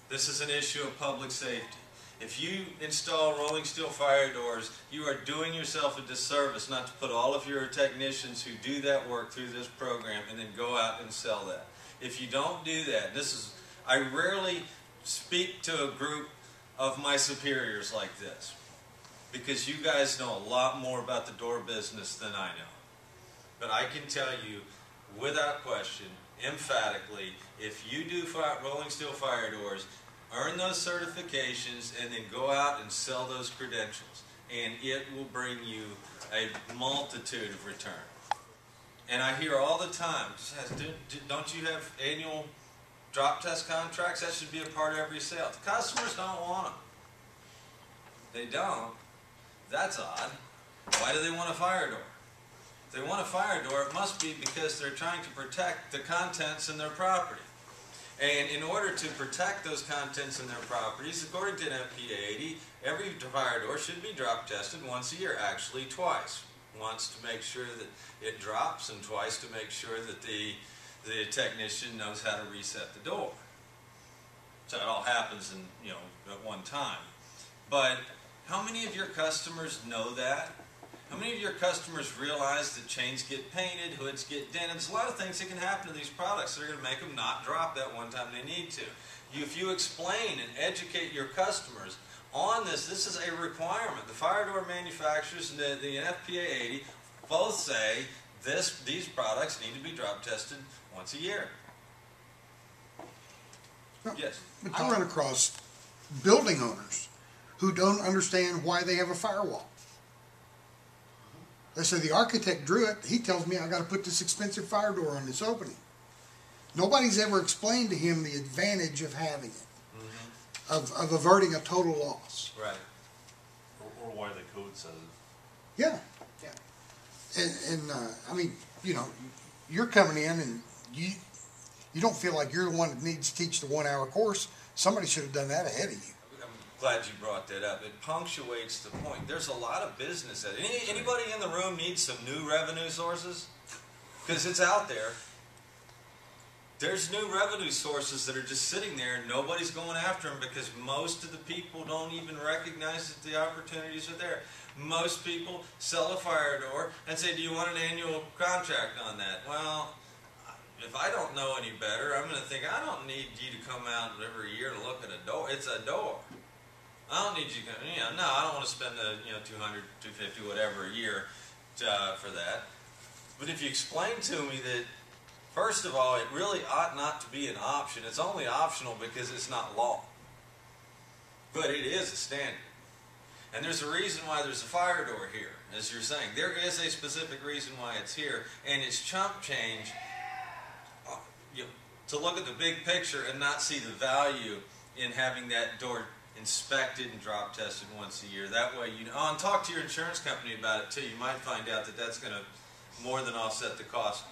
This is an issue of public safety. If you install rolling steel fire doors, you are doing yourself a disservice not to put all of your technicians who do that work through this program and then go out and sell that. If you don't do that, I rarely speak to a group of my superiors like this, because you guys know a lot more about the door business than I know. But I can tell you, without question, emphatically, if you do rolling steel fire doors, earn those certifications, and then go out and sell those credentials, and it will bring you a multitude of return. And I hear all the time, don't you have annual drop test contracts? That should be a part of every sale. The customers don't want them. They don't. That's odd. Why do they want a fire door? If they want a fire door, it must be because they're trying to protect the contents in their property. And in order to protect those contents in their properties, according to NFPA 80, every fire door should be drop tested once a year, actually twice. Once to make sure that it drops, and twice to make sure that the technician knows how to reset the door. So it all happens in, at one time. But how many of your customers know that? How many of your customers realize that chains get painted, hoods get dented? There's a lot of things that can happen to these products that are going to make them not drop that one time they need to. If you explain and educate your customers on this is a requirement. The fire door manufacturers and the NFPA 80 both say these products need to be drop tested once a year. Yes? But I run across building owners who don't understand why they have a firewall. They say the architect drew it. He tells me I got to put this expensive fire door on this opening. Nobody's ever explained to him the advantage of having it, of averting a total loss. Right. Or why the code says it. Yeah, yeah. And I mean, you're coming in and you don't feel like you're the one that needs to teach the 1 hour course. Somebody should have done that ahead of you. Glad you brought that up. It punctuates the point. There's a lot of business at it. Anybody in the room needs some new revenue sources? Because it's out there. There's new revenue sources that are just sitting there and nobody's going after them because most of the people don't even recognize that the opportunities are there. Most people sell a fire door and say, do you want an annual contract on that? Well, if I don't know any better, I'm going to think, I don't need you to come out every year to look at a door. It's a door. I don't need you to, no, I don't want to spend the, $200, $250, whatever a year for that. But if you explain to me that, first of all, it really ought not to be an option. It's only optional because it's not law. But it is a standard. And there's a reason why there's a fire door here, as you're saying. There is a specific reason why it's here, and it's chump change to look at the big picture and not see the value in having that door inspected and drop tested once a year. That way, and talk to your insurance company about it too. You might find out that that's going to more than offset the cost